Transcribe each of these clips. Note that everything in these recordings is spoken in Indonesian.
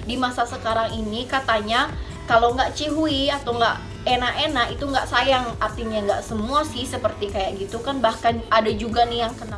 Di masa sekarang ini katanya kalau nggak cihui atau nggak enak-enak itu nggak sayang, artinya nggak semua sih seperti kayak gitu kan, bahkan ada juga nih yang kena.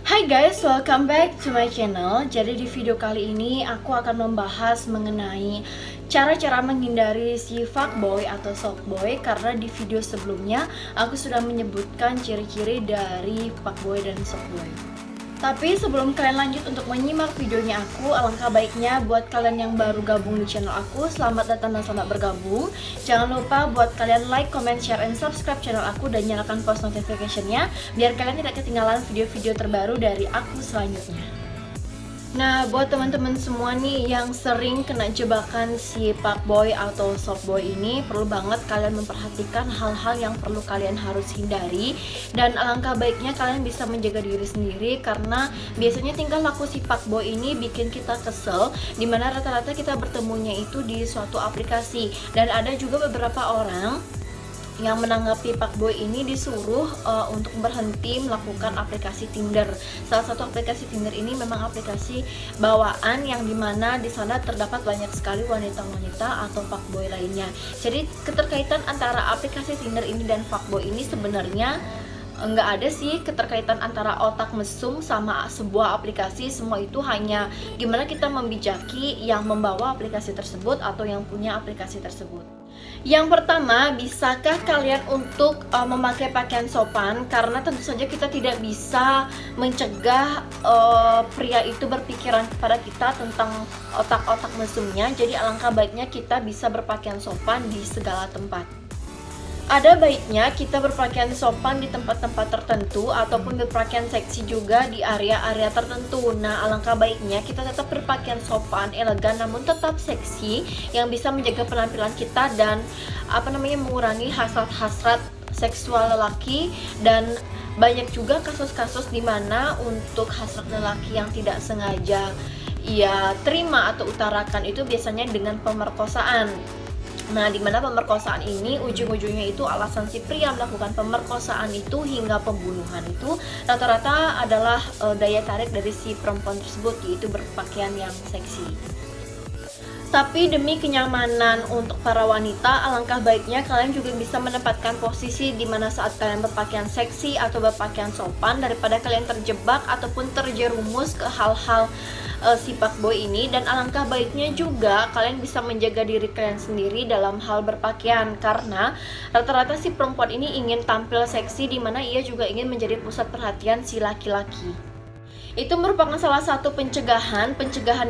Hai guys, welcome back to my channel. Jadi di video kali ini aku akan membahas mengenai cara-cara menghindari si fuckboy atau softboy, karena di video sebelumnya aku sudah menyebutkan ciri-ciri dari fuckboy dan softboy. Tapi sebelum kalian lanjut untuk menyimak videonya aku, alangkah baiknya buat kalian yang baru gabung di channel aku, selamat datang dan selamat bergabung. Jangan lupa buat kalian like, comment, share, and subscribe channel aku dan nyalakan post notification-nya biar kalian tidak ketinggalan video-video terbaru dari aku selanjutnya. Nah, buat teman-teman semua nih yang sering kena jebakan si fuckboy atau softboy ini, perlu banget kalian memperhatikan hal-hal yang perlu kalian harus hindari. Dan alangkah baiknya kalian bisa menjaga diri sendiri, karena biasanya tingkah laku si fuckboy ini bikin kita kesel, dimana rata-rata kita bertemunya itu di suatu aplikasi. Dan ada juga beberapa orang yang menanggapi fuckboy ini disuruh untuk berhenti melakukan aplikasi Tinder. Salah satu aplikasi Tinder ini memang aplikasi bawaan yang dimana di sana terdapat banyak sekali wanita-wanita atau fuckboy lainnya. Jadi keterkaitan antara aplikasi Tinder ini dan fuckboy ini sebenarnya nggak ada sih keterkaitan antara otak mesum sama sebuah aplikasi. Semua itu hanya gimana kita membijaki yang membawa aplikasi tersebut atau yang punya aplikasi tersebut. Yang pertama, bisakah kalian untuk memakai pakaian sopan? Karena tentu saja kita tidak bisa mencegah pria itu berpikiran kepada kita tentang otak-otak mesumnya. Jadi alangkah baiknya kita bisa berpakaian sopan di segala tempat. Ada baiknya kita berpakaian sopan di tempat-tempat tertentu ataupun berpakaian seksi juga di area-area tertentu. Nah, alangkah baiknya kita tetap berpakaian sopan, elegan, namun tetap seksi yang bisa menjaga penampilan kita dan mengurangi hasrat-hasrat seksual lelaki. Dan banyak juga kasus-kasus dimana untuk hasrat lelaki yang tidak sengaja ia terima atau utarakan itu biasanya dengan pemerkosaan. Nah, dimana pemerkosaan ini ujung-ujungnya itu alasan si pria melakukan pemerkosaan itu hingga pembunuhan itu rata-rata adalah daya tarik dari si perempuan tersebut, yaitu berpakaian yang seksi. Tapi demi kenyamanan untuk para wanita, alangkah baiknya kalian juga bisa menempatkan posisi di mana saat kalian berpakaian seksi atau berpakaian sopan, daripada kalian terjebak ataupun terjerumus ke hal-hal si fuckboy ini. Dan alangkah baiknya juga kalian bisa menjaga diri kalian sendiri dalam hal berpakaian, karena rata-rata si perempuan ini ingin tampil seksi, dimana ia juga ingin menjadi pusat perhatian si laki-laki. Itu merupakan salah satu pencegahan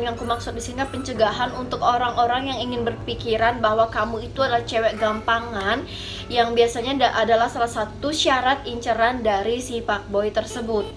yang kumaksud di sini, pencegahan untuk orang-orang yang ingin berpikiran bahwa kamu itu adalah cewek gampangan, yang biasanya adalah salah satu syarat inceran dari si fuckboy tersebut.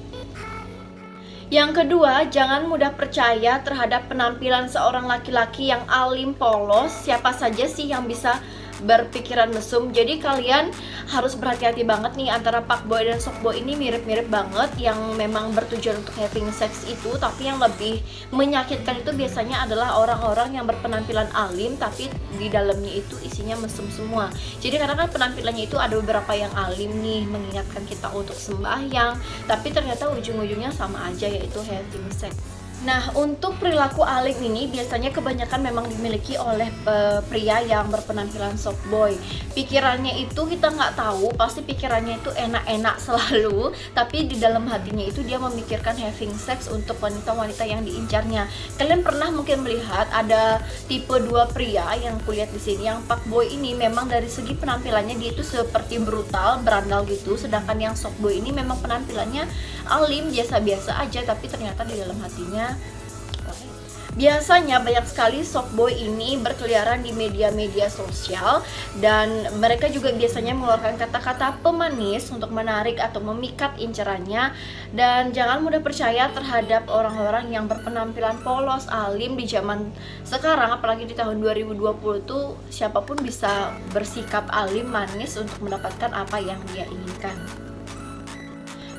Yang kedua, jangan mudah percaya terhadap penampilan seorang laki-laki yang alim polos. Siapa saja sih yang bisa berpikiran mesum? Jadi kalian harus berhati-hati banget nih, antara fuckboy dan softboy ini mirip-mirip banget, yang memang bertujuan untuk having sex itu, tapi yang lebih menyakitkan itu biasanya adalah orang-orang yang berpenampilan alim tapi di dalamnya itu isinya mesum semua. Jadi karena kan penampilannya itu ada beberapa yang alim nih, mengingatkan kita untuk sembahyang, tapi ternyata ujung-ujungnya sama aja, yaitu having sex. Nah, untuk perilaku alim ini biasanya kebanyakan memang dimiliki oleh pria yang berpenampilan softboy. Pikirannya itu kita nggak tahu, pasti pikirannya itu enak-enak selalu, tapi di dalam hatinya itu dia memikirkan having sex untuk wanita-wanita yang diincarnya. Kalian pernah mungkin melihat ada tipe 2 pria yang kulihat di sini, yang fuckboy ini memang dari segi penampilannya dia itu seperti brutal, berandal gitu, sedangkan yang softboy ini memang penampilannya alim, biasa-biasa aja, tapi ternyata di dalam hatinya Biasanya banyak sekali softboy ini berkeliaran di media-media sosial dan mereka juga biasanya mengeluarkan kata-kata pemanis untuk menarik atau memikat incerannya. Dan jangan mudah percaya terhadap orang-orang yang berpenampilan polos, alim di zaman sekarang, apalagi di tahun 2020 tuh siapapun bisa bersikap alim, manis untuk mendapatkan apa yang dia inginkan.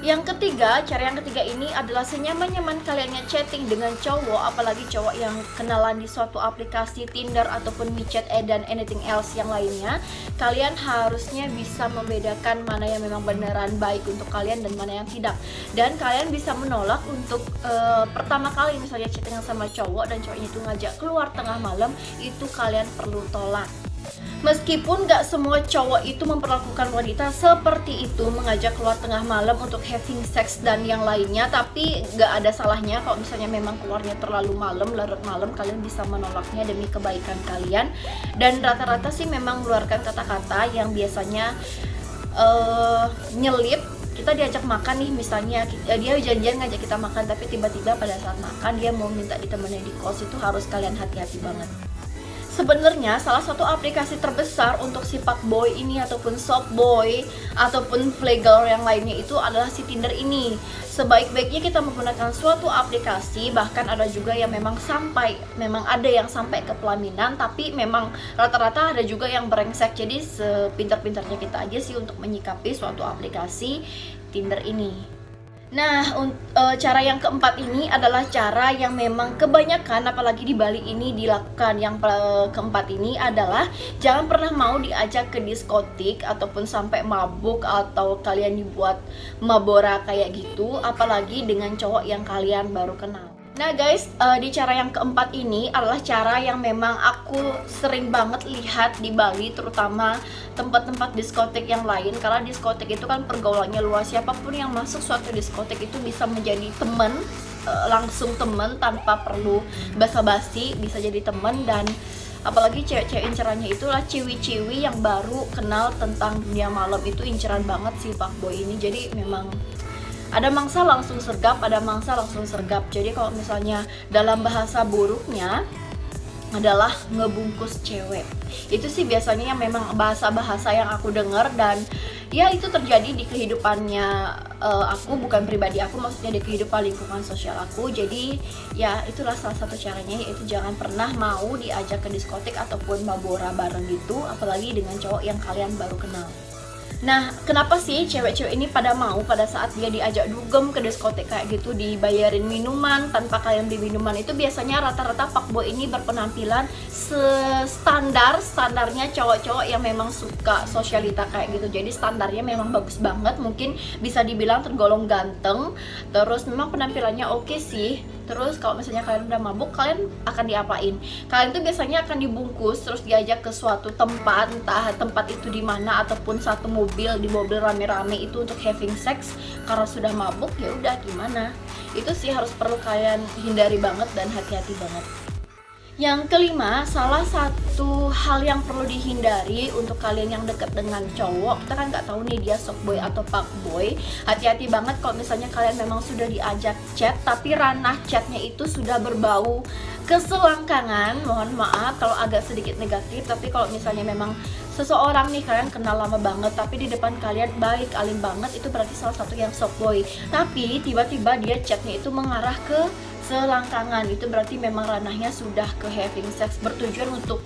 Cara yang ketiga ini adalah senyaman-nyaman kalian chatting dengan cowok, apalagi cowok yang kenalan di suatu aplikasi Tinder ataupun WeChat dan anything else yang lainnya. Kalian harusnya bisa membedakan mana yang memang beneran baik untuk kalian dan mana yang tidak. Dan kalian bisa menolak untuk pertama kali misalnya chatting sama cowok dan cowoknya itu ngajak keluar tengah malam, itu kalian perlu tolak. Meskipun gak semua cowok itu memperlakukan wanita seperti itu, mengajak keluar tengah malam untuk having sex dan yang lainnya, tapi gak ada salahnya kalau misalnya memang keluarnya terlalu malam, larut malam, kalian bisa menolaknya demi kebaikan kalian. Dan rata-rata sih memang mengeluarkan kata-kata yang biasanya nyelip. Kita diajak makan nih, misalnya dia janjian ngajak kita makan, tapi tiba-tiba pada saat makan dia mau minta ditemenin di kos, itu harus kalian hati-hati banget. Sebenarnya salah satu aplikasi terbesar untuk si fuckboy ini ataupun softboy ataupun playgirl yang lainnya itu adalah si Tinder ini. Sebaik-baiknya kita menggunakan suatu aplikasi, bahkan ada juga yang memang ada yang sampai ke pelaminan, tapi memang rata-rata ada juga yang brengsek. Jadi sepintar-pintarnya kita aja sih untuk menyikapi suatu aplikasi Tinder ini. Nah, cara yang keempat ini adalah cara yang memang kebanyakan apalagi di Bali ini dilakukan. Yang keempat ini adalah jangan pernah mau diajak ke diskotik ataupun sampai mabuk atau kalian dibuat mabora kayak gitu, apalagi dengan cowok yang kalian baru kenal. Nah guys, di cara yang keempat ini adalah cara yang memang aku sering banget lihat di Bali, terutama tempat-tempat diskotik yang lain. Karena diskotik itu kan pergaulannya luas, siapapun yang masuk suatu diskotik itu bisa menjadi teman, langsung teman tanpa perlu basa-basi, bisa jadi teman. Dan apalagi cewek-cewek incerannya itulah ciwi-ciwi yang baru kenal tentang dunia malam, itu inceran banget si fuckboy ini. Jadi memang ada mangsa langsung sergap, ada mangsa langsung sergap. Jadi kalau misalnya dalam bahasa buruknya adalah ngebungkus cewek. Itu sih biasanya yang memang bahasa-bahasa yang aku dengar, dan ya itu terjadi di kehidupannya aku, bukan pribadi aku, maksudnya di kehidupan lingkungan sosial aku. Jadi ya itulah salah satu caranya, yaitu jangan pernah mau diajak ke diskotik ataupun mabora bareng gitu, apalagi dengan cowok yang kalian baru kenal. Nah, kenapa sih cewek-cewek ini pada mau pada saat dia diajak dugem ke diskotik kayak gitu, dibayarin minuman tanpa kalian beli minuman? Itu biasanya rata-rata fuckboy ini berpenampilan standarnya cowok-cowok yang memang suka sosialita kayak gitu. Jadi standarnya memang bagus banget, mungkin bisa dibilang tergolong ganteng, terus memang penampilannya oke sih. Terus kalau misalnya kalian udah mabuk, kalian akan diapain? Kalian tuh biasanya akan dibungkus terus diajak ke suatu tempat, entah tempat itu di mana ataupun satu mobil, di mobil rame-rame itu untuk having sex. Karena sudah mabuk, ya udah gimana? Itu sih harus perlu kalian hindari banget dan hati-hati banget. Yang kelima, salah satu hal yang perlu dihindari untuk kalian yang dekat dengan cowok, kita kan nggak tahu nih dia softboy atau fuckboy. Hati-hati banget kalau misalnya kalian memang sudah diajak chat, tapi ranah chatnya itu sudah berbau keselangkangan. Mohon maaf kalau agak sedikit negatif, tapi kalau misalnya memang seseorang nih kalian kenal lama banget, tapi di depan kalian baik, alim banget, itu berarti salah satu yang softboy. Tapi tiba-tiba dia chatnya itu mengarah ke selangkangan, itu berarti memang ranahnya sudah ke having sex, bertujuan untuk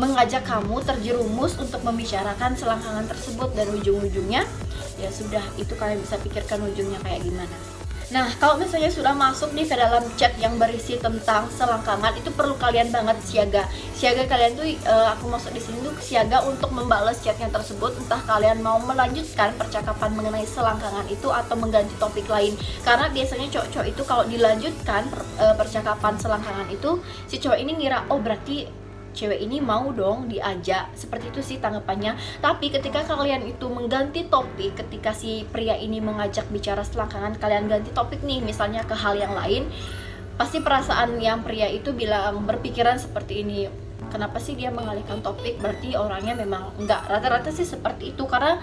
mengajak kamu terjerumus untuk membicarakan selangkangan tersebut, dan ujung-ujungnya ya sudah, itu kalian bisa pikirkan ujungnya kayak gimana. Nah, kalau misalnya sudah masuk nih ke dalam chat yang berisi tentang selangkangan, itu perlu kalian banget siaga. Siaga kalian tuh, aku masuk di sini tuh siaga untuk membalas chatnya tersebut. Entah kalian mau melanjutkan percakapan mengenai selangkangan itu atau mengganti topik lain. Karena biasanya cowok-cowok itu kalau dilanjutkan percakapan selangkangan itu, si cowok ini ngira, oh berarti cewek ini mau dong diajak, seperti itu sih tanggapannya. Tapi ketika kalian itu mengganti topik, ketika si pria ini mengajak bicara selangkangan, kalian ganti topik nih misalnya ke hal yang lain, pasti perasaan yang pria itu berpikiran seperti ini, kenapa sih dia mengalihkan topik? Berarti orangnya memang enggak, rata-rata sih seperti itu. Karena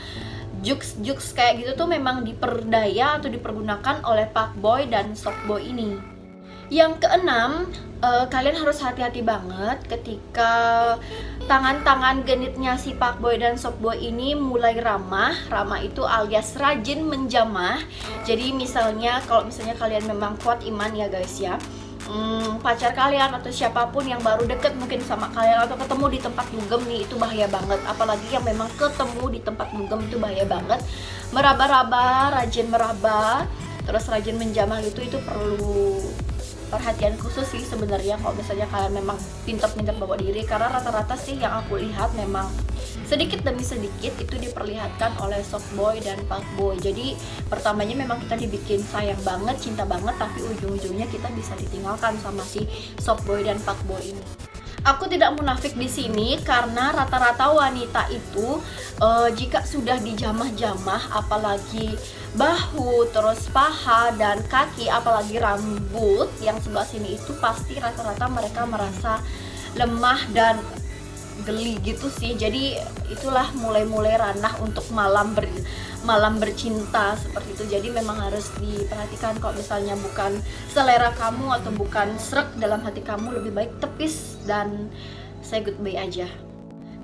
jokes kayak gitu tuh memang diperdaya atau dipergunakan oleh fuckboy dan softboy ini. Yang keenam, kalian harus hati-hati banget ketika tangan-tangan genitnya si fuckboy dan softboy ini mulai ramah. Ramah itu alias rajin menjamah. Jadi misalnya kalau misalnya kalian memang kuat iman ya guys ya, pacar kalian atau siapapun yang baru deket mungkin sama kalian atau ketemu di tempat dugem nih, itu bahaya banget. Apalagi yang memang ketemu di tempat dugem itu bahaya banget. Meraba-raba, rajin meraba, terus rajin menjamah itu perlu perhatian khusus sih sebenarnya kalau misalnya kalian memang pintar-pintar bawa diri, karena rata-rata sih yang aku lihat memang sedikit demi sedikit itu diperlihatkan oleh softboy dan fuckboy. Jadi pertamanya memang kita dibikin sayang banget, cinta banget, tapi ujung-ujungnya kita bisa ditinggalkan sama si softboy dan fuckboy ini. Aku tidak munafik di sini karena rata-rata wanita itu jika sudah dijamah-jamah, apalagi bahu, terus paha dan kaki, apalagi rambut yang sebelah sini itu pasti rata-rata mereka merasa lemah dan geli gitu sih. Jadi itulah mulai-mulai ranah untuk malam bercinta seperti itu. Jadi memang harus diperhatikan kalau misalnya bukan selera kamu atau bukan srek dalam hati kamu, lebih baik tepis dan say goodbye aja.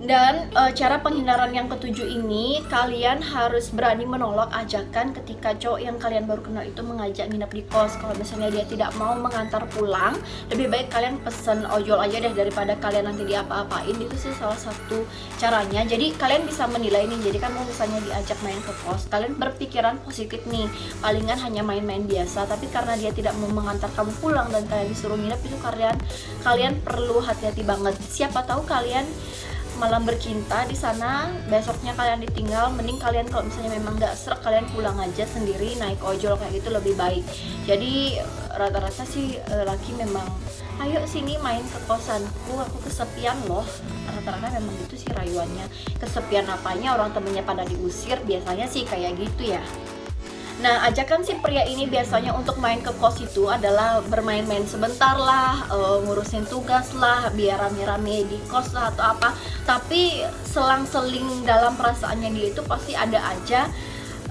Dan cara penghindaran yang ketujuh ini, kalian harus berani menolak ajakan ketika cowok yang kalian baru kenal itu mengajak nginep di kos. Kalau misalnya dia tidak mau mengantar pulang, lebih baik kalian pesen ojol aja deh daripada kalian nanti diapa-apain. Itu sih salah satu caranya. Jadi kalian bisa menilai nih. Jadi kan mau misalnya diajak main ke kos, kalian berpikiran positif nih, palingan hanya main-main biasa. Tapi karena dia tidak mau mengantar kamu pulang dan kalian disuruh nginep, itu kalian perlu hati-hati banget. Siapa tahu kalian malam bercinta di sana, besoknya kalian ditinggal. Mending kalian kalau misalnya memang nggak srek, kalian pulang aja sendiri, naik ojol kayak gitu lebih baik. Jadi rata-rata sih laki memang, ayo sini main ke kosanku, aku kesepian loh. Rata-rata memang gitu sih rayuannya. Kesepian apanya, orang temennya pada diusir, biasanya sih kayak gitu ya. Nah, ajakan si pria ini biasanya untuk main ke kos itu adalah bermain-main sebentar lah, ngurusin tugas lah, biar rame-rame di kos lah atau apa. Tapi selang-seling dalam perasaannya dia itu pasti ada aja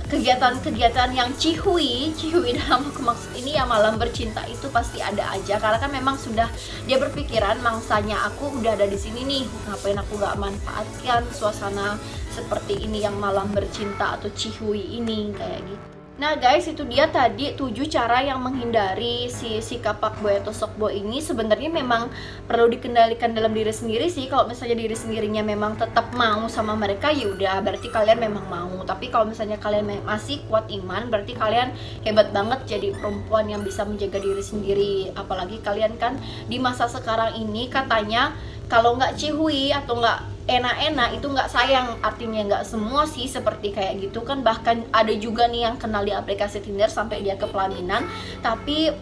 kegiatan-kegiatan yang cihui dalam aku maksud ini ya, malam bercinta itu pasti ada aja. Karena kan memang sudah dia berpikiran, mangsanya aku udah ada di sini nih, ngapain aku gak manfaatkan suasana seperti ini yang malam bercinta atau cihui ini, kayak gitu. Nah guys, itu dia tadi 7 cara yang menghindari si sikap fuckboy atau softboy ini. Sebenarnya memang perlu dikendalikan dalam diri sendiri sih. Kalau misalnya diri sendirinya memang tetap mau sama mereka, ya udah berarti kalian memang mau. Tapi kalau misalnya kalian masih kuat iman, berarti kalian hebat banget jadi perempuan yang bisa menjaga diri sendiri. Apalagi kalian kan di masa sekarang ini katanya kalau nggak cihui atau nggak enak-enak itu nggak sayang. Artinya nggak semua sih seperti kayak gitu kan. Bahkan ada juga nih yang kenal di aplikasi Tinder sampai dia ke pelaminan. Tapi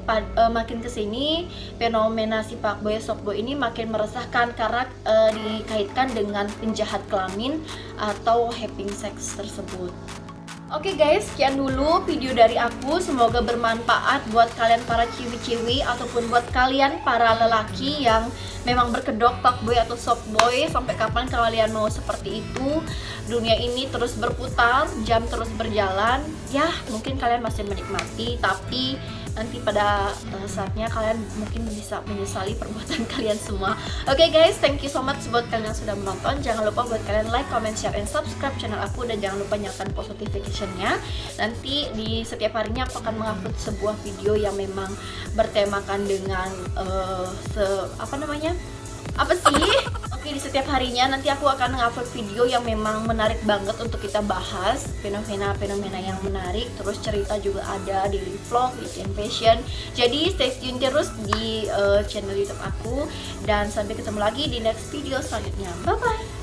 makin kesini fenomena si fuckboy softboy ini makin meresahkan karena dikaitkan dengan penjahat kelamin atau having sex tersebut. Oke guys, sekian dulu video dari aku. Semoga bermanfaat buat kalian para ciwi-ciwi ataupun buat kalian para lelaki yang memang berkedok fuckboy atau softboy. Sampai kapan kalian mau seperti itu? Dunia ini terus berputar, jam terus berjalan. Ya, mungkin kalian masih menikmati, tapi nanti pada saatnya kalian mungkin bisa menyesali perbuatan kalian semua. Oke guys, thank you so much buat kalian yang sudah menonton. Jangan lupa buat kalian like, comment, share, and subscribe channel aku. Dan jangan lupa nyalakan post notification-nya. Nanti di setiap harinya aku akan mengupload sebuah video yang memang bertemakan dengan apa sih? Oke, di setiap harinya nanti aku akan ngupload video yang memang menarik banget untuk kita bahas, fenomena yang menarik. Terus cerita juga ada di vlog, di fashion. Jadi stay tune terus di channel YouTube aku. Dan sampai ketemu lagi di next video selanjutnya. Bye bye.